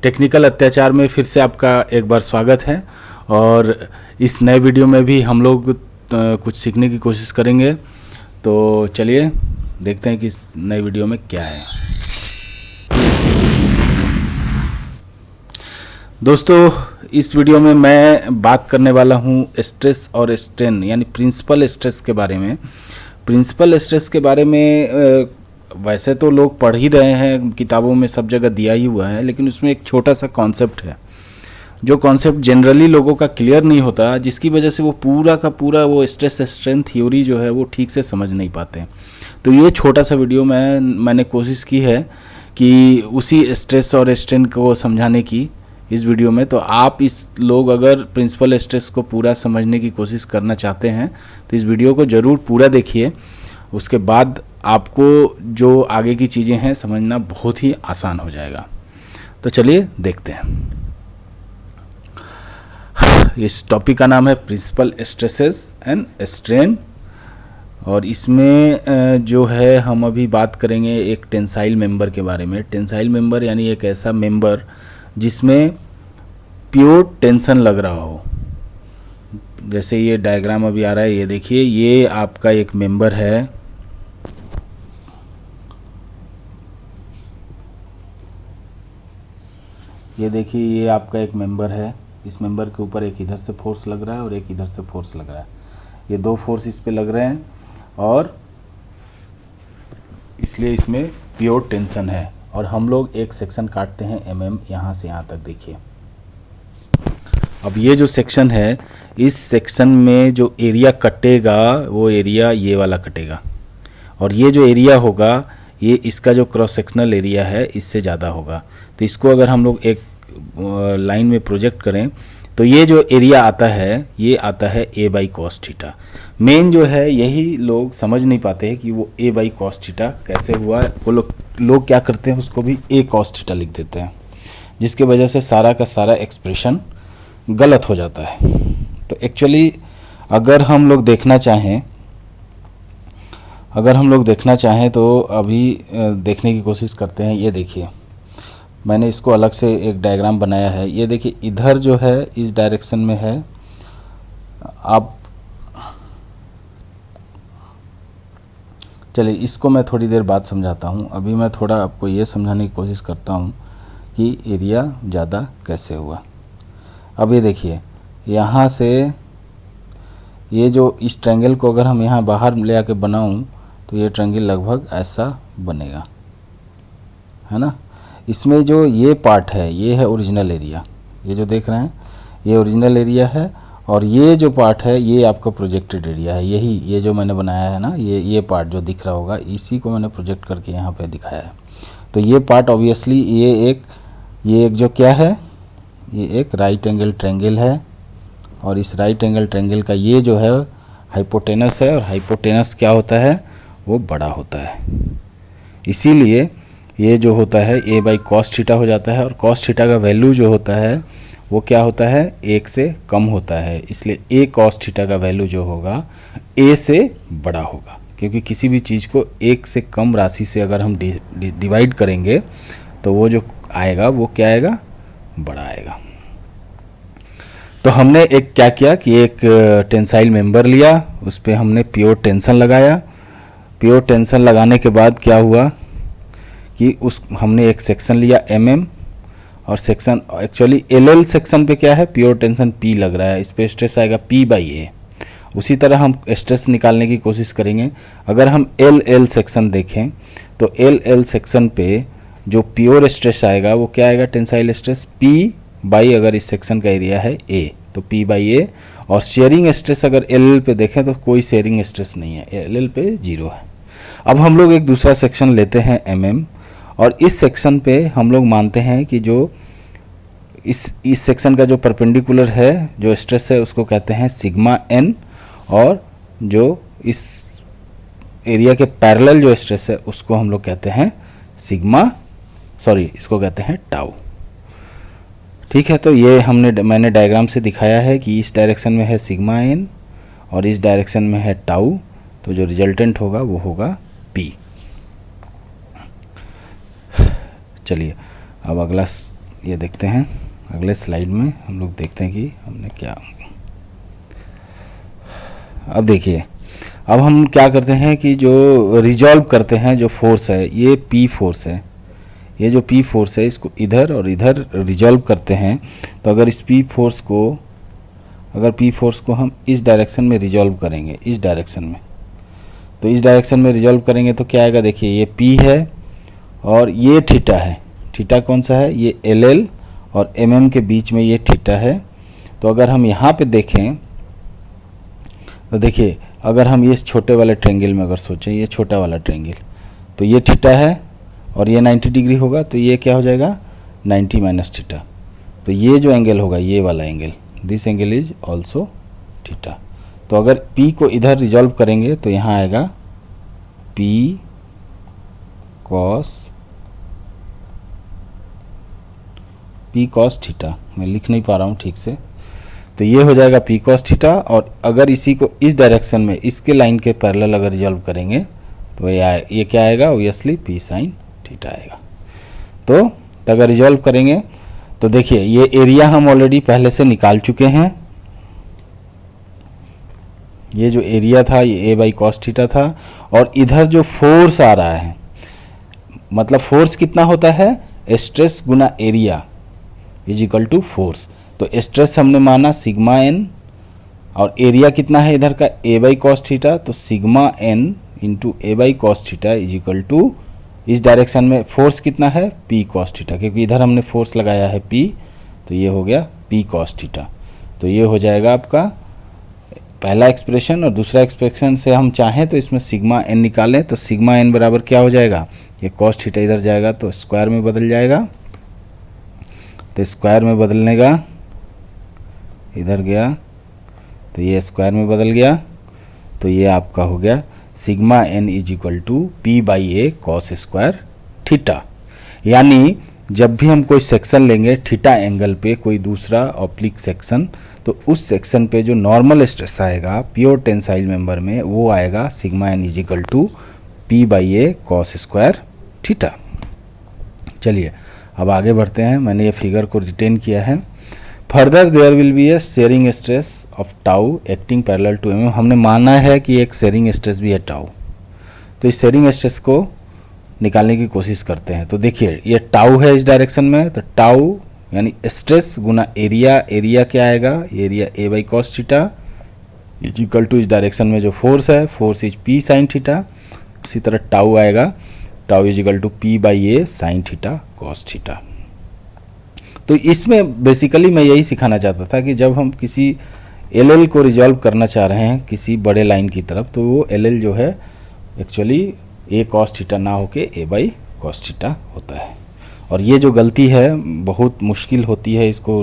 Technical अत्याचार में फिर से आपका एक बार स्वागत है। और इस नए वीडियो में भी हम लोग कुछ सीखने की कोशिश करेंगे। तो चलिए देखते हैं कि इस नए वीडियो में क्या है। दोस्तों, इस वीडियो में मैं बात करने वाला हूँ स्ट्रेस और स्ट्रेन यानी प्रिंसिपल स्ट्रेस के बारे में। प्रिंसिपल स्ट्रेस के बारे में वैसे तो लोग पढ़ ही रहे हैं, किताबों में सब जगह दिया ही हुआ है, लेकिन उसमें एक छोटा सा कॉन्सेप्ट है जो कॉन्सेप्ट जनरली लोगों का क्लियर नहीं होता, जिसकी वजह से वो पूरा का पूरा वो स्ट्रेस स्ट्रेन थ्योरी जो है वो ठीक से समझ नहीं पाते। तो ये छोटा सा वीडियो मैंने कोशिश की है कि उसी स्ट्रेस और स्ट्रेन को समझाने की इस वीडियो में। तो आप लोग अगर प्रिंसिपल स्ट्रेस को पूरा समझने की कोशिश करना चाहते हैं तो इस वीडियो को ज़रूर पूरा देखिए। उसके बाद आपको जो आगे की चीज़ें हैं समझना बहुत ही आसान हो जाएगा। तो चलिए देखते हैं। इस टॉपिक का नाम है प्रिंसिपल स्ट्रेसेस एंड स्ट्रेन, और इसमें जो है हम अभी बात करेंगे एक टेंसाइल मेंबर के बारे में। टेंसाइल मेंबर यानी एक ऐसा मेंबर जिसमें प्योर टेंशन लग रहा हो। जैसे ये डायग्राम अभी आ रहा है, ये देखिए, ये आपका एक मेंबर है। ये देखिए, ये आपका एक मेंबर है। इस मेंबर के ऊपर एक इधर से फोर्स लग रहा है और एक इधर से फोर्स लग रहा है। ये दो फोर्स इस पे लग रहे हैं और इसलिए इसमें प्योर टेंशन है। और हम लोग एक सेक्शन काटते हैं mm, यहाँ से यहाँ तक देखिए। अब ये जो सेक्शन है, इस सेक्शन में जो एरिया कटेगा वो एरिया ये वाला कटेगा, और ये जो एरिया होगा ये इसका जो क्रॉस सेक्शनल एरिया है इससे ज़्यादा होगा। तो इसको अगर हम लोग एक लाइन में प्रोजेक्ट करें तो ये जो एरिया आता है ये आता है a by cos theta. Main जो है यही लोग समझ नहीं पाते हैं कि वो a बाई कॉस थीटा कैसे हुआ। वो लोग क्या करते हैं, उसको भी a कॉस थीटा लिख देते हैं, जिसके वजह से सारा का सारा एक्सप्रेशन गलत हो जाता है। तो एक्चुअली अगर हम लोग देखना चाहें तो अभी देखने की कोशिश करते हैं। ये देखिए, मैंने इसको अलग से एक डायग्राम बनाया है। ये देखिए, इधर जो है इस डायरेक्शन में है। आप चलिए इसको मैं थोड़ी देर बाद समझाता हूँ। अभी मैं थोड़ा आपको ये समझाने की कोशिश करता हूँ कि एरिया ज़्यादा कैसे हुआ। अब ये देखिए, यहाँ से ये जो इस ट्रायंगल को अगर हम यहाँ बाहर ले आके बनाऊँ तो ये ट्रायंगल लगभग ऐसा बनेगा, है ना। इसमें जो ये पार्ट है ये है ओरिजिनल एरिया। ये जो देख रहे हैं ये ओरिजिनल एरिया है, और ये जो पार्ट है ये आपका प्रोजेक्टेड एरिया है। यही ये जो मैंने बनाया है ना, ये पार्ट जो दिख रहा होगा इसी को मैंने प्रोजेक्ट करके यहाँ पे दिखाया है। तो ये पार्ट ऑब्वियसली ये एक जो क्या है, ये एक राइट एंगल ट्रायंगल है, और इस राइट एंगल ट्रायंगल का ये जो है हाइपोटेनस है, और हाइपोटेनस क्या होता है, वो बड़ा होता है। इसीलिए ये जो होता है a बाई कॉस थीटा हो जाता है, और कॉस थीटा का वैल्यू जो होता है वो क्या होता है, 1 से कम होता है। इसलिए a कॉस थीटा का वैल्यू जो होगा a से बड़ा होगा, क्योंकि किसी भी चीज़ को 1 से कम राशि से अगर हम डिवाइड करेंगे तो वो जो आएगा वो क्या आएगा, बड़ा आएगा। तो हमने एक क्या किया कि एक टेंसाइल मेंबर लिया, उस पर हमने प्योर टेंशन लगाया। प्योर टेंशन लगाने के बाद क्या हुआ कि हमने एक सेक्शन लिया mm, और सेक्शन एक्चुअली LL सेक्शन पे क्या है, प्योर टेंशन P लग रहा है, इस पे स्ट्रेस आएगा P बाई A। उसी तरह हम स्ट्रेस निकालने की कोशिश करेंगे। अगर हम LL सेक्शन देखें तो LL सेक्शन पे जो प्योर स्ट्रेस आएगा वो क्या आएगा, टेंसाइल स्ट्रेस P बाई, अगर इस सेक्शन का एरिया है A तो P बाई A। और शेयरिंग स्ट्रेस अगर LL पे देखें तो कोई शेयरिंग स्ट्रेस नहीं है, LL पे 0 है। अब हम लोग एक दूसरा सेक्शन लेते हैं MM, और इस सेक्शन पे हम लोग मानते हैं कि जो इस सेक्शन का जो परपेंडिकुलर है जो स्ट्रेस है उसको कहते हैं सिग्मा n, और जो इस एरिया के पैरेलल जो स्ट्रेस है उसको हम लोग कहते हैं इसको कहते हैं टाउ। ठीक है, तो ये मैंने डायग्राम से दिखाया है कि इस डायरेक्शन में है सिग्मा n और इस डायरेक्शन में है टाउ, तो जो रिजल्टेंट होगा वो होगा P। चलिए अब अगला ये देखते हैं अगले स्लाइड में, हम लोग देखते हैं कि हमने क्या। अब देखिए, अब हम क्या करते हैं कि जो रिजॉल्व करते हैं जो फोर्स है, ये पी फोर्स है, ये जो पी फोर्स है इसको इधर और इधर रिजॉल्व करते हैं। तो अगर इस पी फोर्स को हम इस डायरेक्शन में रिजॉल्व करेंगे, इस डायरेक्शन में, तो इस डायरेक्शन में रिजॉल्व करेंगे तो क्या आएगा, देखिए ये पी है और ये थीटा है। थीटा कौन सा है, ये एल एल और एम एम के बीच में ये थीटा है। तो अगर हम यहाँ पे देखें तो देखिए, अगर हम ये छोटे वाले ट्रेंगल में अगर सोचें, ये छोटा वाला ट्रेंगल, तो ये थीटा है और ये 90 डिग्री होगा, तो ये क्या हो जाएगा 90 माइनस थीटा। तो ये जो एंगल होगा, ये वाला angle, this angle is also theta. तो अगर P को इधर रिजॉल्व करेंगे तो यहाँ आएगा P cos थीटा। मैं लिख नहीं पा रहा हूँ ठीक से, तो ये हो जाएगा P cos थीटा। और अगर इसी को इस डायरेक्शन में, इसके लाइन के पैरेलल अगर रिजॉल्व करेंगे तो ये क्या आएगा, ऑब्वियसली P sin थीटा आएगा। तो अगर रिजॉल्व करेंगे तो देखिए, ये एरिया हम ऑलरेडी पहले से निकाल चुके हैं। ये जो एरिया था ये A बाई cos थीटा था, और इधर जो फोर्स आ रहा है, मतलब फोर्स कितना होता है, स्ट्रेस गुना area is equal to force. तो स्ट्रेस हमने माना सिग्मा एन, और एरिया कितना है इधर का A बाई cos थीटा, तो sigma N into A by cos theta is equal to, इस डायरेक्शन में फोर्स कितना है P cos थीटा, क्योंकि इधर हमने फोर्स लगाया है P, तो ये हो गया P cos थीटा। तो ये हो जाएगा आपका पहला एक्सप्रेशन। और दूसरा एक्सप्रेशन से हम चाहें तो इसमें सिग्मा एन निकालें, तो सिग्मा एन बराबर क्या हो जाएगा, ये cos थीटा इधर जाएगा तो स्क्वायर में बदल जाएगा, तो स्क्वायर में बदलने का इधर गया तो ये स्क्वायर में बदल गया, तो ये आपका हो गया sigma N is equal to P by A cos square theta. यानी जब भी हम कोई सेक्शन लेंगे थीटा एंगल पे, कोई दूसरा ऑब्लिक सेक्शन, तो उस सेक्शन पे जो नॉर्मल स्ट्रेस आएगा प्योर टेंसाइल मेंबर में, वो आएगा sigma N is equal to P by A cos square theta. चलिए अब आगे बढ़ते हैं। मैंने ये फिगर को रिटेन किया है। Further there will be a shearing stress of tau acting parallel to M. हमने माना है कि एक शेयरिंग स्ट्रेस भी है टाउ, तो इस शेयरिंग स्ट्रेस को निकालने की कोशिश करते हैं। तो देखिए ये टाउ है इस डायरेक्शन में, तो टाउ यानी स्ट्रेस गुना एरिया, एरिया क्या आएगा, area A by cos theta is equal to इस डायरेक्शन में जो फोर्स है, force is P sin theta. इसी तरह टाउ आएगा, tau is equal to P by A sine theta cos theta. तो इसमें बेसिकली मैं यही सिखाना चाहता था कि जब हम किसी एल को रिजॉल्व करना चाह रहे हैं किसी बड़े लाइन की तरफ, तो वो एल जो है एक्चुअली A cos थीटा ना होके A बाई cos थीटा होता है। और ये जो गलती है बहुत मुश्किल होती है इसको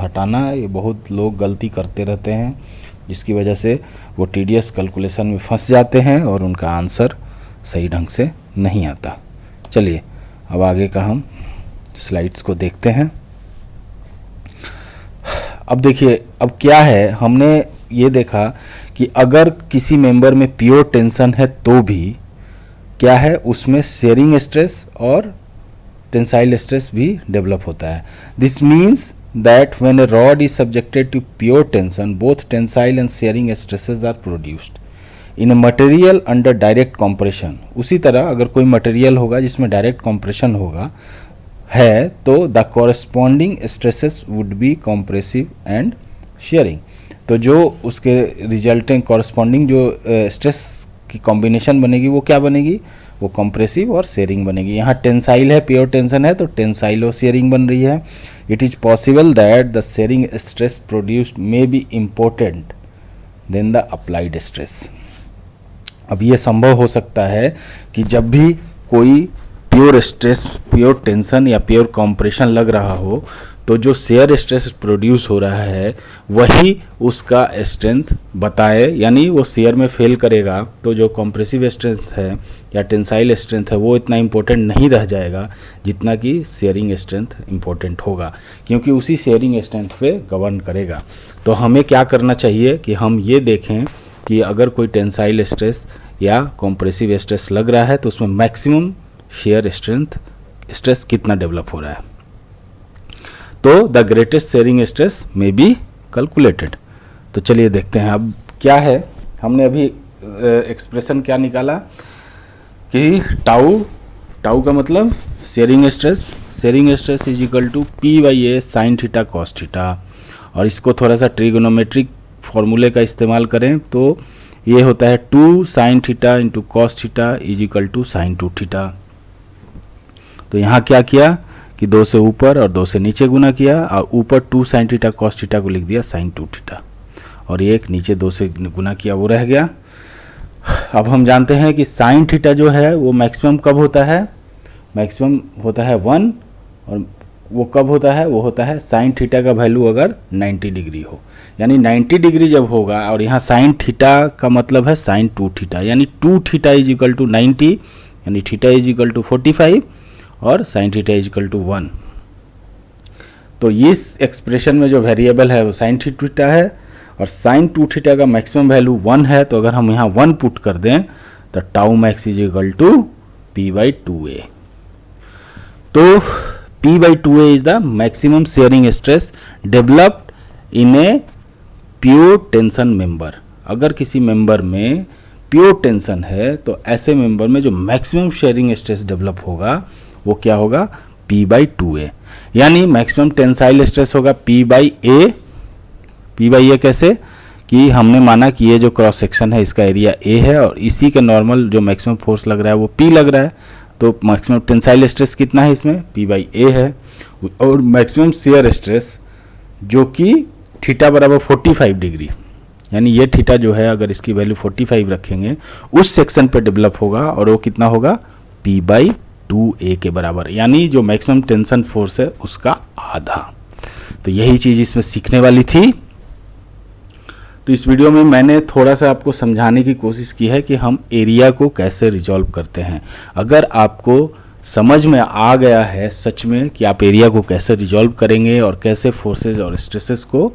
हटाना, ये बहुत लोग गलती करते रहते हैं, जिसकी वजह से वो टीडीएस कैलकुलेशन में फंस जाते हैं और उनका आंसर सही ढंग से नहीं आता। चलिए अब आगे का हम स्लाइड्स को देखते हैं। अब देखिए, अब क्या है, हमने ये देखा कि अगर किसी मेंबर में प्योर टेंशन है तो भी क्या है, उसमें शेयरिंग स्ट्रेस और टेंसाइल स्ट्रेस भी डेवलप होता है। This means that when a rod is subjected to pure tension, both tensile and shearing stresses are produced in a material under direct compression. उसी तरह अगर कोई मटेरियल होगा जिसमें डायरेक्ट कॉम्प्रेशन होगा है, तो the corresponding stresses would be compressive and sharing. तो जो उसके रिजल्टिंग कॉरेस्पॉन्डिंग जो स्ट्रेस की कॉम्बिनेशन बनेगी वो क्या बनेगी, वो कॉम्प्रेसिव और शेयरिंग बनेगी। यहाँ टेंसाइल है, प्योर टेंशन है, तो टेंसाइल और शेयरिंग बन रही है। It is possible that the sharing stress produced may be important then the applied stress. अब ये संभव हो सकता है कि जब भी कोई प्योर स्ट्रेस, प्योर टेंशन या प्योर कॉम्प्रेशन लग रहा हो, तो जो शेयर स्ट्रेस प्रोड्यूस हो रहा है वही उसका स्ट्रेंथ बताए, यानी वो शेयर में फेल करेगा तो जो कॉम्प्रेसिव स्ट्रेंथ है या टेंसाइल स्ट्रेंथ है वो इतना इम्पोर्टेंट नहीं रह जाएगा जितना कि शेयरिंग स्ट्रेंथ इम्पोर्टेंट होगा, क्योंकि उसी शेयरिंग स्ट्रेंथ पे गवर्न करेगा। तो हमें क्या करना चाहिए कि हम ये देखें कि अगर कोई टेंसाइल स्ट्रेस या कॉम्प्रेसिव स्ट्रेस लग रहा है तो उसमें मैक्सिमम शेयर स्ट्रेंथ स्ट्रेस कितना डेवलप हो रहा है। तो द ग्रेटेस्ट शेयरिंग स्ट्रेस में बी कैलकुलेटेड। तो चलिए देखते हैं अब क्या है। हमने अभी एक्सप्रेशन क्या निकाला कि टाउ का मतलब shearing stress is equal to P/A sine theta cos theta, और इसको थोड़ा सा ट्रिगोनोमेट्रिक फॉर्मूले का इस्तेमाल करें तो ये होता है 2 sine theta into cos theta is equal to sine 2 theta. तो यहाँ क्या किया कि 2 से ऊपर और 2 से नीचे गुना किया, और ऊपर 2 साइन थीटा कॉस थीटा को लिख दिया साइन 2 थीटा, और ये एक नीचे 2 से गुना किया वो रह गया। अब हम जानते हैं कि साइन थीटा जो है वो मैक्सिमम कब होता है, मैक्सिमम होता है 1, और वो कब होता है, वो होता है साइन थीटा का वैल्यू अगर 90 डिग्री हो, यानी 90 डिग्री जब होगा, और यहाँ साइन थीटा का मतलब है साइन 2 थीटा, यानी 2 थीटा इज इक्वल टू 90, यानी थीटा इज इक्वल टू 45 और sine theta is equal to 1। तो इस एक्सप्रेशन में जो वेरिएबल है वो साइन थीटा है, और साइन 2 थीटा का मैक्सिमम वैल्यू 1 है, तो अगर हम यहाँ 1 पुट कर दें तो tau max is equal to P/2A। तो P/2A is the maximum shearing stress developed in a pure tension member. अगर किसी मेंबर में प्योर टेंशन है तो ऐसे मेंबर में जो मैक्सिमम शेयरिंग स्ट्रेस डेवलप होगा वो क्या होगा, P/2A, यानी मैक्सिमम टेंसाइल स्ट्रेस होगा P/A। P/A कैसे कि हमने माना कि ये जो क्रॉस सेक्शन है इसका एरिया A है, और इसी के नॉर्मल जो मैक्सिमम फोर्स लग रहा है वो P लग रहा है, तो मैक्सिमम टेंसाइल स्ट्रेस कितना है इसमें, P/A है। और मैक्सिमम शियर स्ट्रेस जो कि थीटा बराबर 45 डिग्री, यानी ये थीटा जो है अगर इसकी वैल्यू 45 रखेंगे उस सेक्शन पे डेवलप होगा, और वो कितना होगा, P/2A के बराबर, यानी जो मैक्सिमम टेंशन फोर्स है उसका आधा। तो यही चीज़ इसमें सीखने वाली थी। तो इस वीडियो में मैंने थोड़ा सा आपको समझाने की कोशिश की है कि हम एरिया को कैसे रिजॉल्व करते हैं। अगर आपको समझ में आ गया है सच में कि आप एरिया को कैसे रिजॉल्व करेंगे और कैसे फोर्सेस और स्ट्रेसेस को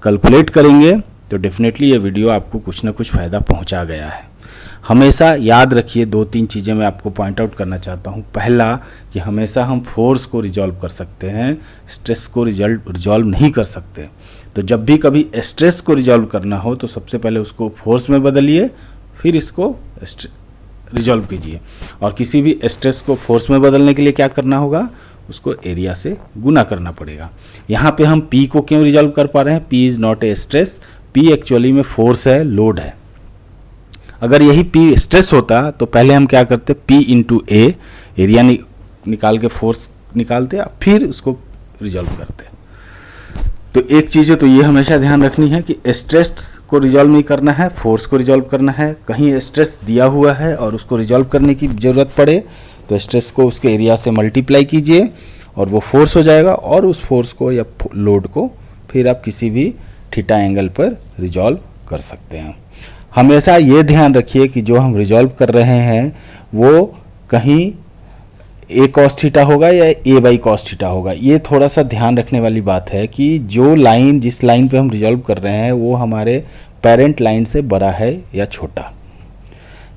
कैलकुलेट करेंगे, तो डेफिनेटली ये वीडियो आपको कुछ ना कुछ फ़ायदा पहुंचा गया है। हमेशा याद रखिए 2-3 चीज़ें मैं आपको पॉइंट आउट करना चाहता हूँ। पहला कि हमेशा हम फोर्स को रिजॉल्व कर सकते हैं, स्ट्रेस को रिजॉल्व नहीं कर सकते। तो जब भी कभी स्ट्रेस को रिजॉल्व करना हो तो सबसे पहले उसको फोर्स में बदलिए, फिर इसको रिजॉल्व कीजिए। और किसी भी स्ट्रेस को फोर्स में बदलने के लिए क्या करना होगा, उसको एरिया से गुना करना पड़ेगा। यहाँ पे हम P को क्यों रिजॉल्व कर पा रहे हैं, P is not a stress, P actually में फोर्स है, लोड है। अगर यही P स्ट्रेस होता तो पहले हम क्या करते, P इंटू A एरिया निकाल के फोर्स निकालते, फिर उसको रिजॉल्व करते। तो एक चीज़ है तो ये हमेशा ध्यान रखनी है कि स्ट्रेस को रिजॉल्व नहीं करना है, फोर्स को रिजॉल्व करना है। कहीं स्ट्रेस दिया हुआ है और उसको रिजॉल्व करने की ज़रूरत पड़े तो स्ट्रेस को उसके एरिया से मल्टीप्लाई कीजिए और वो फोर्स हो जाएगा, और उस फोर्स को या लोड को फिर आप किसी भी थीटा एंगल पर रिजॉल्व कर सकते हैं। हमेशा ये ध्यान रखिए कि जो हम रिजॉल्व कर रहे हैं वो कहीं A cos थीटा होगा या A बाई cos थीटा होगा। ये थोड़ा सा ध्यान रखने वाली बात है कि जो लाइन जिस लाइन पे हम रिजॉल्व कर रहे हैं वो हमारे पेरेंट लाइन से बड़ा है या छोटा।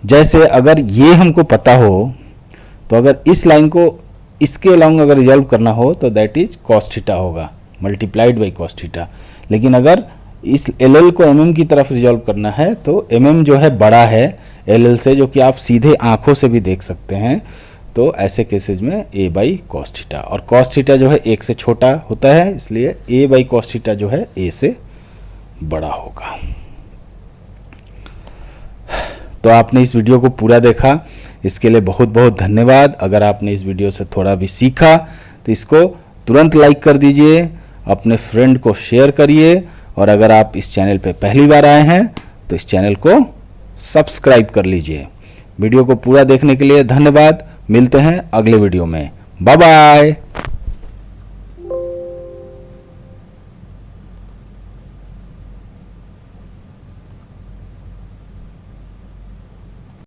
जैसे अगर ये हमको पता हो तो अगर इस लाइन को इसके अलॉन्ग अगर रिजॉल्व करना हो तो दैट इज cos थीटा होगा मल्टीप्लाइड बाई cos थीटा। लेकिन अगर इस LL को MM की तरफ रिजॉल्व करना है तो MM जो है बड़ा है LL से, जो कि आप सीधे आंखों से भी देख सकते हैं। तो ऐसे केसेस में A बाई cos थीटा, और cos थीटा जो है 1 से छोटा होता है, इसलिए A बाई cos थीटा जो है A से बड़ा होगा। तो आपने इस वीडियो को पूरा देखा, इसके लिए बहुत बहुत धन्यवाद। अगर आपने इस वीडियो से थोड़ा भी सीखा तो इसको तुरंत लाइक कर दीजिए, अपने फ्रेंड को शेयर करिए, और अगर आप इस चैनल पे पहली बार आए हैं तो इस चैनल को सब्सक्राइब कर लीजिए। वीडियो को पूरा देखने के लिए धन्यवाद। मिलते हैं अगले वीडियो में। Bye bye.